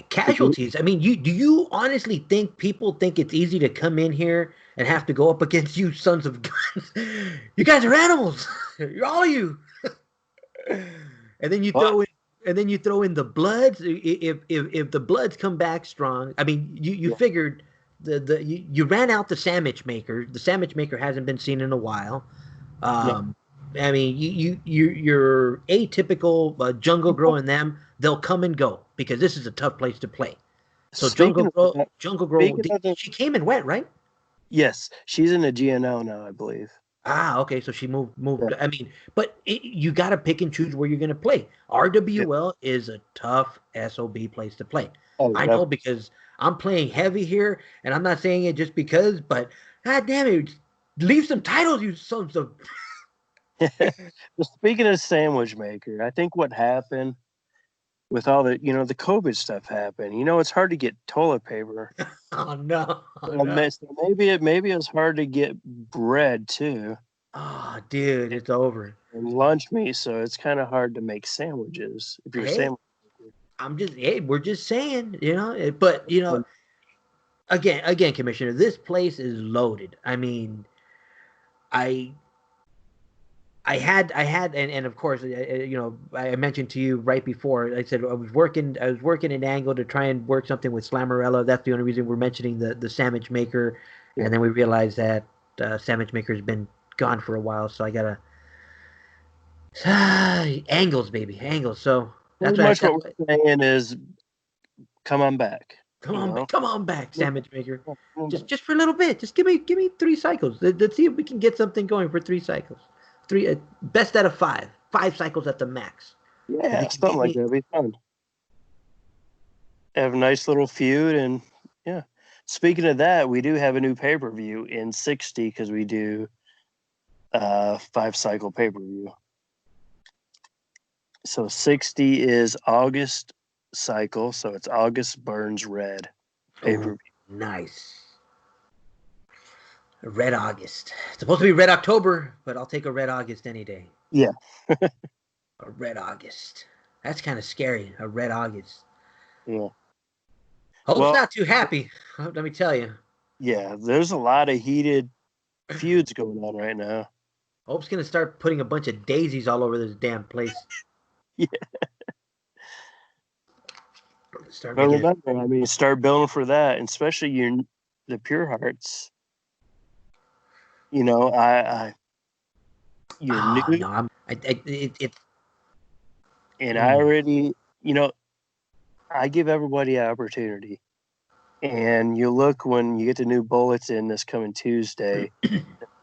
Casualties. I mean, do you honestly think people think it's easy to come in here and have to go up against you sons of guns? You guys are animals. You're all of you. And then you But throw in the Bloods. If the Bloods come back strong, I mean, you yeah, figured you ran out the sandwich maker. The sandwich maker hasn't been seen in a while. yeah. Um, I mean, you're atypical jungle girl in them. They'll come and go because this is a tough place to play. So Speaking of that, Jungle Girl, speaking of the she came and went, right? yes, she's in the GNL now, I believe. Ah, okay. So she moved. Yeah. I mean, but you got to pick and choose where you're going to play. Yeah. RWL is a tough SOB place to play. Oh, I yep. know because I'm playing heavy here, and I'm not saying it just because, but god damn it, leave some titles, you sons of. Speaking of sandwich maker, I think what happened with all the COVID stuff happened. It's hard to get toilet paper. Oh no, oh no. So maybe it's hard to get bread too, Oh, dude, it's over. and lunch meat. So it's kind of hard to make sandwiches if you're a Hey, sandwich hey, we're just saying, but maker. again, Commissioner, this place is loaded. I mean, I and of course, I mentioned to you right before. I said I was working an angle to try and work something with Slammerella. That's the only reason we're mentioning the sandwich maker, Yeah. and then we realized that sandwich maker's been gone for a while, so I gotta angles, baby, angles. So that's Pretty what I much that's what what. we're saying is come on back. Come You on, know. come on back, sandwich maker. Come on back. Just for a little bit. Just give me 3 cycles. Let's see if we can get something going for 3 cycles. Three best out of 5. 5 cycles at the max. If Yeah, you can something beat like me, that would be fun. Have a nice little feud, and yeah. Speaking of that, we do have a new pay per view in 60 because we do 5 cycle pay per view. So 60 is August cycle, so it's August Burns Red pay per oh, view. nice. Red August. It's supposed to be Red October, but I'll take a Red August any day. Yeah, A Red August. That's kind of scary. A red August. Yeah. Hope's Well, not too happy. Let me tell you. yeah, there's a lot of heated feuds going on right now. Hope's gonna start putting a bunch of daisies all over this damn place. Yeah. Start But making it. remember, I mean, start building for that, and especially the pure hearts. You know, you're Oh new, no, it. and I Mm, already, you know, I give everybody an opportunity. And you look when you get the new bulletin this coming Tuesday,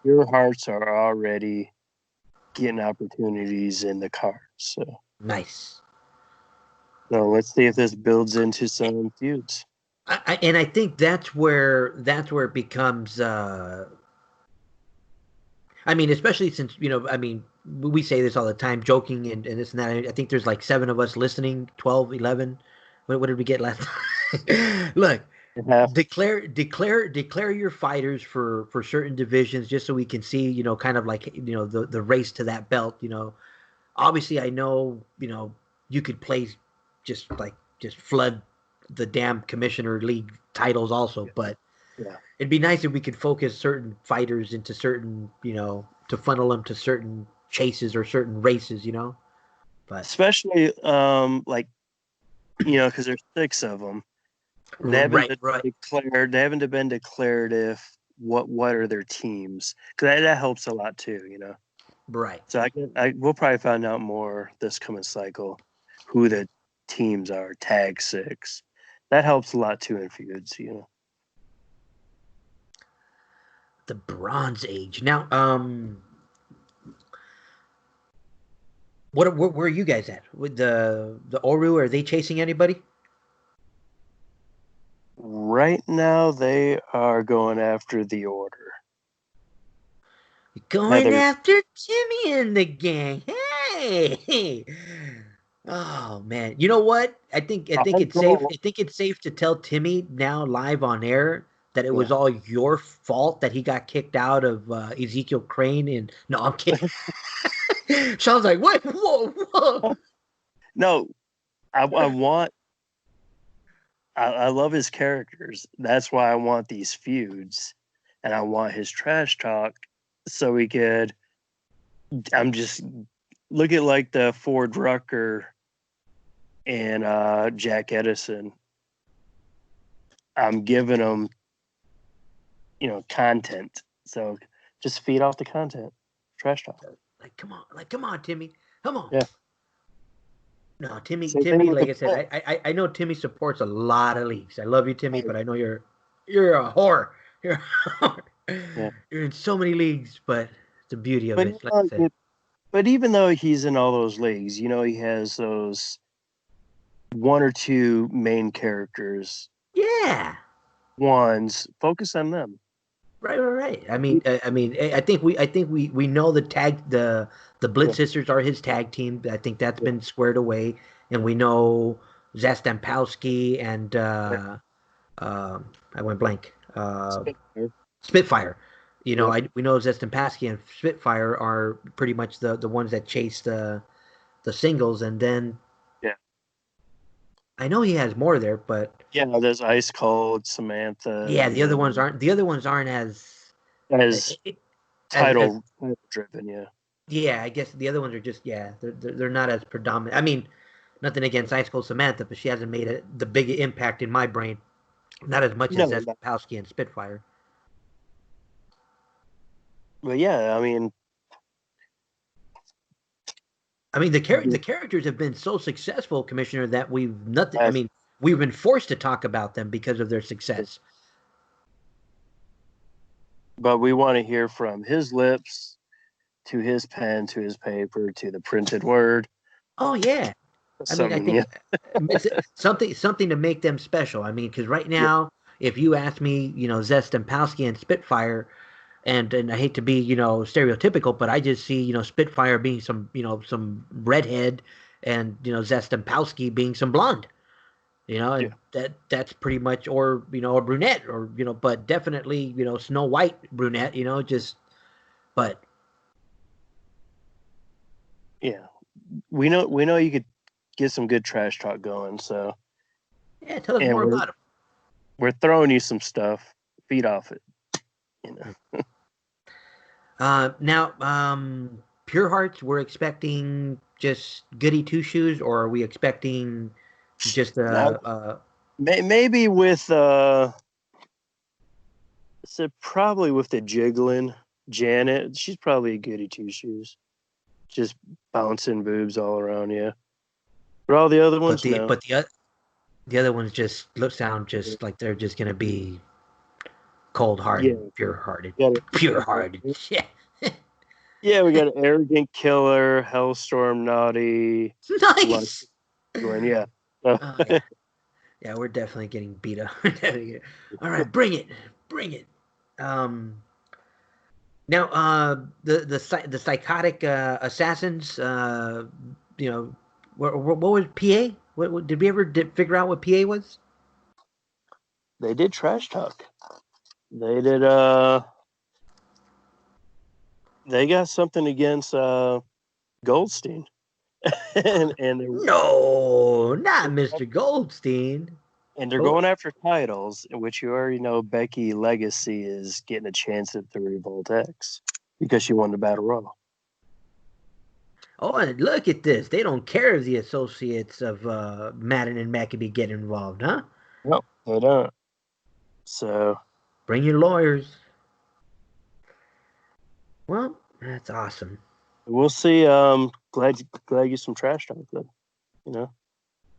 your hearts are already getting opportunities in the cards. nice. So let's see if this builds into some feuds. And I think that's where it becomes. I mean, especially since I mean, we say this all the time, joking and this and that. I think there's like 7 of us listening, 12, 11. What did we get last time? Look, Yeah, declare your fighters for certain divisions just so we can see, kind of like, the race to that belt. Obviously I know, you could play just flood the damn commissioner league titles also, but yeah. it'd be nice if we could focus certain fighters into certain, to funnel them to certain chases or certain races. But Especially like because there's 6 of them. They haven't right, been right, declared. They haven't been declared if what are their teams because that helps a lot too. right. So we'll probably find out more this coming cycle, who the teams are, tag 6. That helps a lot too in feuds. The Bronze Age. Now, where are you guys at with the Oru? Are they chasing anybody? Right now they are going after the order. Going Heather, after Timmy and the gang. Hey. Oh man. You know what? I think I'll it's safe. go. I think it's safe to tell Timmy now live on air that it Yeah. was all your fault that he got kicked out of Ezekiel Crane and no, I'm kidding. Sean's like, what? Whoa, whoa. No, I want. I love his characters. That's why I want these feuds, and I want his trash talk, so we could. I'm just look at like the Ford Rucker and Jack Edison. I'm giving them, content. So just feed off the content. Trash talk. Like come on, Timmy. Come on. Yeah. No, Timmy, Same thing Timmy, with the like I said, Clip. I know Timmy supports a lot of leagues. I love you, Timmy, Right. but I know you're a whore. You're a whore. Yeah. You're in so many leagues, but the beauty of But it, like I said. but even though he's in all those leagues, he has those 1 or 2 main characters. Yeah. Ones focus on them. Right, right, right. I mean, I think we know the Yeah. Blitz sisters are his tag team. I think that's Yeah. been squared away, and we know Zastampowski and I went blank. Spitfire. Spitfire. Yep. We know Zastampowski and Spitfire are pretty much the ones that chase the singles, and then Yeah. I know he has more there, but Yeah. There's Ice Cold, Samantha, yeah, and then the other ones aren't as as as title driven. Yeah. yeah. I guess the other ones are just they're not as predominant. I mean, nothing against Ice Cold Samantha, but she hasn't made the big impact in my brain. Not as much No, as no. Zastampowski and Spitfire. But yeah, I mean, I mean, the the- characters have been so successful, Commissioner, that we've nothing. I as- mean, we've been forced to talk about them because of their success. but we want to hear from his lips to his pen to his paper to the printed word. Oh yeah, I mean, I Something, yeah, think it's something to make them special. I mean, because right yeah, now, if you ask me, Zest and Palsky and Spitfire, and I hate to be, stereotypical, but I just see, Spitfire being some redhead, and Zest and Palsky being some blonde. yeah, And that's pretty much, or a brunette, or but definitely Snow White brunette. Just but yeah. We know you could get some good trash talk going. So, Yeah, tell us and more about we're throwing you some stuff. Feed off it. You know. him. Now, Pure Hearts, we're expecting just goody two shoes, or are we expecting just Now, maybe with so probably with the jiggling Janet, she's probably a goody two shoes, just bouncing boobs all around you. But all the other but ones, no. the other ones just sound just like they're just gonna be cold Yeah, hearted, pure hearted, got it. pure hearted. Yeah, Yeah, we got an arrogant killer, Hellstorm, naughty, lust, nice. Gwen. Yeah. Oh yeah, yeah, we're definitely getting beat up. All right, bring it. Um, Now, the psychotic assassins, you know, what was PA? What did we ever figure out what PA was? They did trash talk. They did. They got something against Goldstein, and No, not Mr. Goldstein. they're Oh, going after titles, which you already know Becky Legacy is getting a chance at the Revolt X because she won the Battle Royal. oh, and look at this. They don't care if the associates of Madden and Maccabee get involved, huh? No, they don't. So Bring your lawyers. Well, that's awesome. we'll see. Glad you some trash talk then. You know,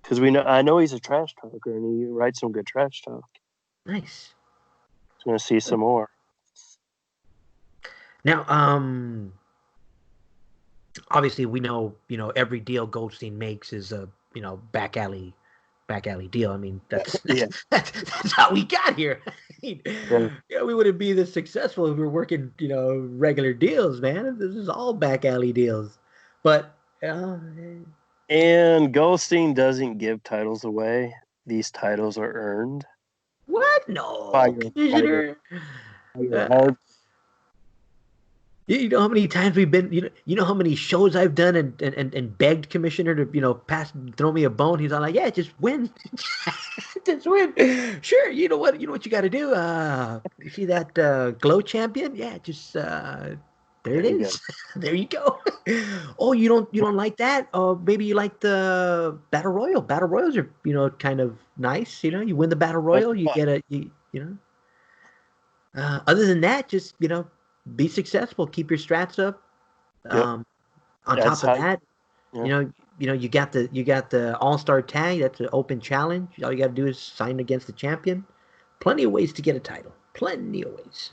because I know he's a trash talker and he writes some good trash talk. Nice. He's gonna see some more. Now, obviously we know, every deal Goldstein makes is a, back alley deal. I mean, that's Yeah, that's how we got here. I mean, yeah. we wouldn't be this successful if we were working, regular deals, man. This is all back alley deals. But And Goldstein doesn't give titles away. These titles are earned what? by No, by your commissioner. by your Uh, hard. you know how many times we've been, you know how many shows I've done and begged commissioner to, throw me a bone. He's all like, yeah, just win. Just win. Sure, you know what you got to do. You see that glow champion? Yeah, just there it There you go. is. There you go. Oh, you don't like that? Maybe you like the battle royal. Battle royals are, kind of nice. You win the battle That's royal, you fun. get other than that, just, be successful, keep your strats up. Yep. Um, on That's top of how. that, Yeah. you got the all-star tag. That's an open challenge. All you got to do is sign against the champion. Plenty of ways to get a title. Plenty of ways.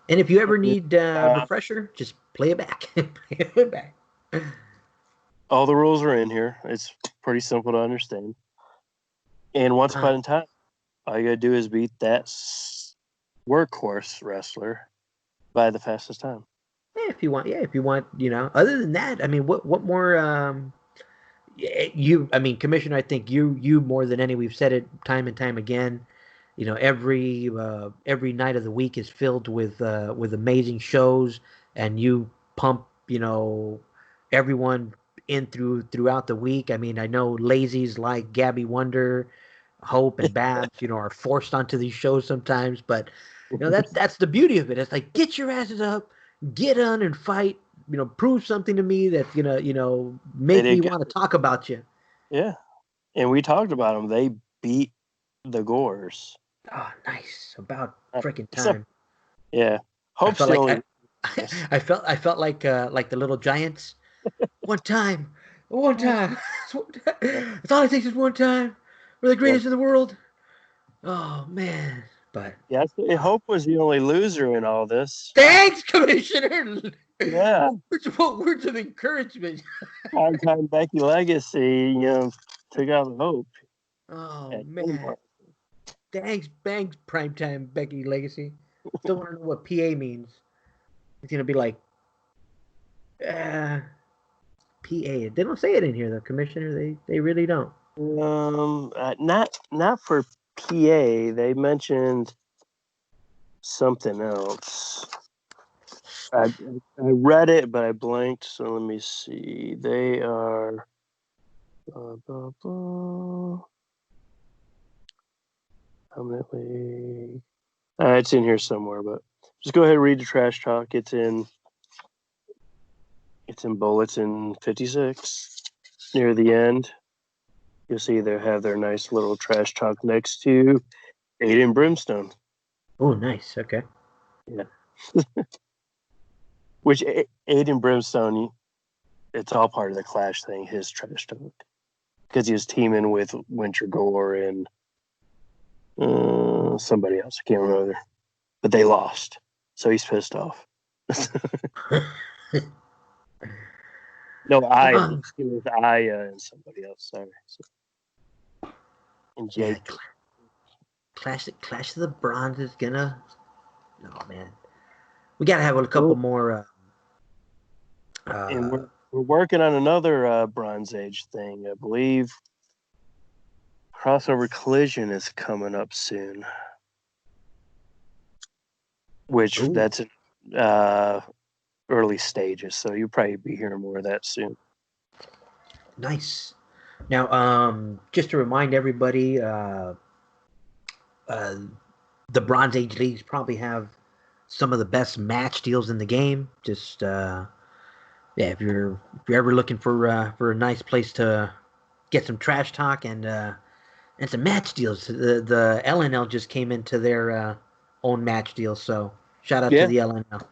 And if you ever need Uh, refresher, just play it back. Play it back. all the rules are in here. It's pretty simple to understand. And once Uh, upon a time, all you gotta do is beat that workhorse wrestler by the fastest time. yeah, if you want, Other than that, I mean, what more? I mean, Commissioner, I think you more than any, we've said it time and time again. Every night of the week is filled with amazing shows, and you pump, everyone in throughout the week. I mean, I know lazies like Gabby Wonder, Hope, and Babs, are forced onto these shows sometimes, but that's the beauty of it. It's like, get your asses up, get on and fight. Prove something to me that's gonna, They make did me good. want to talk about you. Yeah. And we talked about them. They beat the Gores. Oh, nice. About Uh, freaking So time. yeah. I Hope's felt the like only I, weakness. I felt like the little giants. One time, one time. Yeah. That's all it takes is one time. We're the Yeah. greatest in the world. Oh man, but Yeah. oh, Hope was the only loser in all this. thanks, Commissioner. Yeah. Words of encouragement. Time Becky Legacy, took out the Hope. Oh At man, thanks, primetime Becky Legacy. Still want to know what PA means. It's gonna be like, uh, PA. They don't say it in here, though, Commissioner. They really don't. Not for PA. They mentioned something else. I read it, but I blanked. So let me see. They are Blah, blah, blah. Permanently. It's in here somewhere, but just go ahead and read the trash talk. It's in Bulletin 56 near the end. You'll see they have their nice little trash talk next to Aiden Brimstone. Oh, nice. Okay. Yeah. Which Aiden Brimstone, it's all part of the Clash thing, his trash talk. Because he was teaming with Winter Gore and somebody else. I can't remember. But they lost. So he's pissed off. No, Aya. It was Aya and somebody else. Sorry. And Yeah, Jake. Clash of the Bronze is gonna. Oh man, we gotta have a couple more. And we're working on another Bronze Age thing. I believe Crossover Collision is coming up soon. Which ooh, that's early stages, so you'll probably be hearing more of that soon. nice. Now, just to remind everybody, the Bronze Age leagues probably have some of the best match deals in the game. Just yeah, if you're ever looking for a nice place to get some trash talk and some match deals, the LNL just came into their own match deal. So shout out to Yeah. the LNL.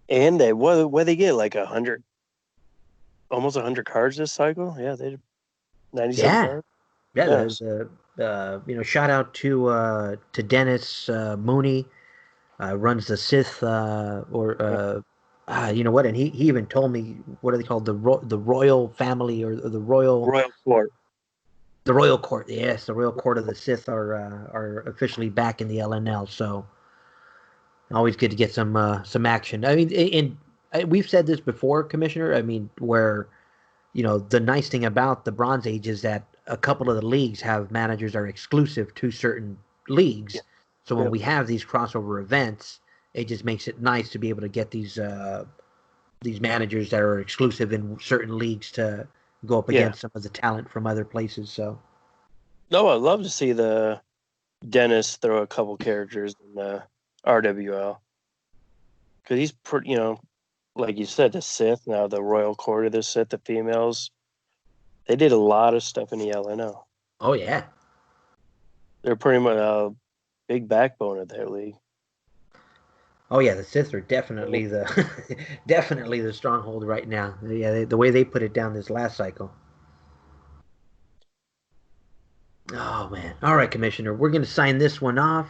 And what they get, like 100, almost 100 cards this cycle. Yeah, they did 97 Yeah, cards. yeah. Yes. Shout out to Dennis Mooney, runs the Sith you know what? And he even told me what are they called, the royal family or Royal Court. the royal court. Yes, the royal court of the Sith are officially back in the LNL. So always good to get some action. I mean, we've said this before, Commissioner. I mean, where the nice thing about the Bronze Age is that a couple of the leagues have managers are exclusive to certain Yeah. leagues. So when Yep. we have these crossover events, it just makes it nice to be able to get these managers that are exclusive in certain leagues to go up Yeah. against some of the talent from other places. So No, I'd love to see the Dennis throw a couple characters in the RWL because he's pretty. Like you said, the Sith, now the Royal Court of the Sith, the females, they did a lot of stuff in the LNO. oh yeah, They're pretty much a big backbone of their league. oh yeah, the Sith are definitely the definitely the stronghold right now. Yeah, the way they put it down this last cycle. Oh man! All right, Commissioner, we're gonna sign this one off.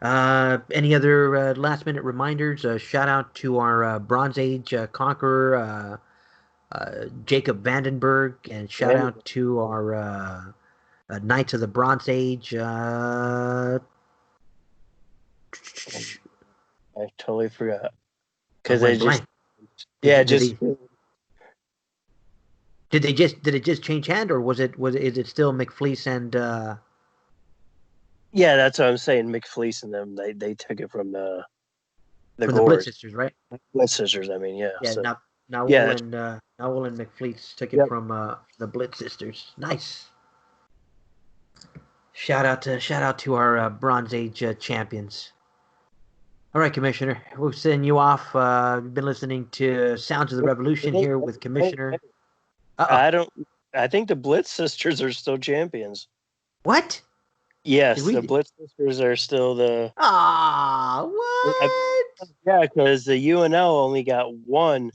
Any other last minute reminders? Shout out to our Bronze Age conqueror, Jacob Vandenberg, and shout And out to our Knights of the Bronze Age. I totally forgot I because they went just, blank. Did yeah, they, did just they did it just change hand, or was is it still McFleece and yeah. That's what I'm saying. McFleece and them, they took it from the from the Blitz Gores, sisters, right? Blitz sisters. I mean, yeah. Yeah, So Naul yeah, and McFleece took it yep. from the Blitz sisters. Nice. Shout out to our Bronze Age champions. All right, Commissioner, we'll send you off. You've been listening to Sounds of the Revolution here with Commissioner. Uh oh, I don't. I think the Blitz sisters are still champions. what? Did Yes, the we? Blitz sisters are still the. Ah, what? Yeah, because the UNL only got one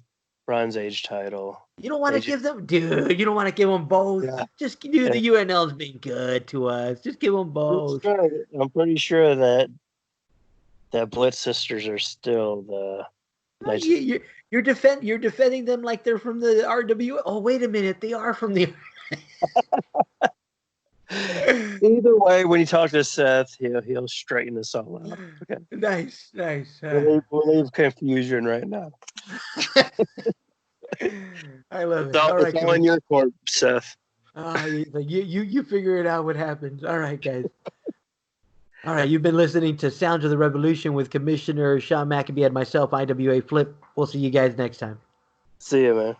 Bronze Age title. You don't want They to just give them, dude. You don't want to give them both. yeah. Just dude, Yeah. the UNL's been good to us. Just give them both. I'm pretty sure that Blitz sisters are still the Knights. You're defending them like they're from the RWL. Oh, wait a minute, they are from the. Either way, when you talk to Seth, he'll straighten this all out. Okay, Nice, nice. we'll leave confusion right now. I love it. All It's right, all in your court, Seth. you figure it out what happens. All right, guys. All right, you've been listening to Sounds of the Revolution with Commissioner Sean McAbee and myself, IWA Flip. We'll see you guys next time. See you, man.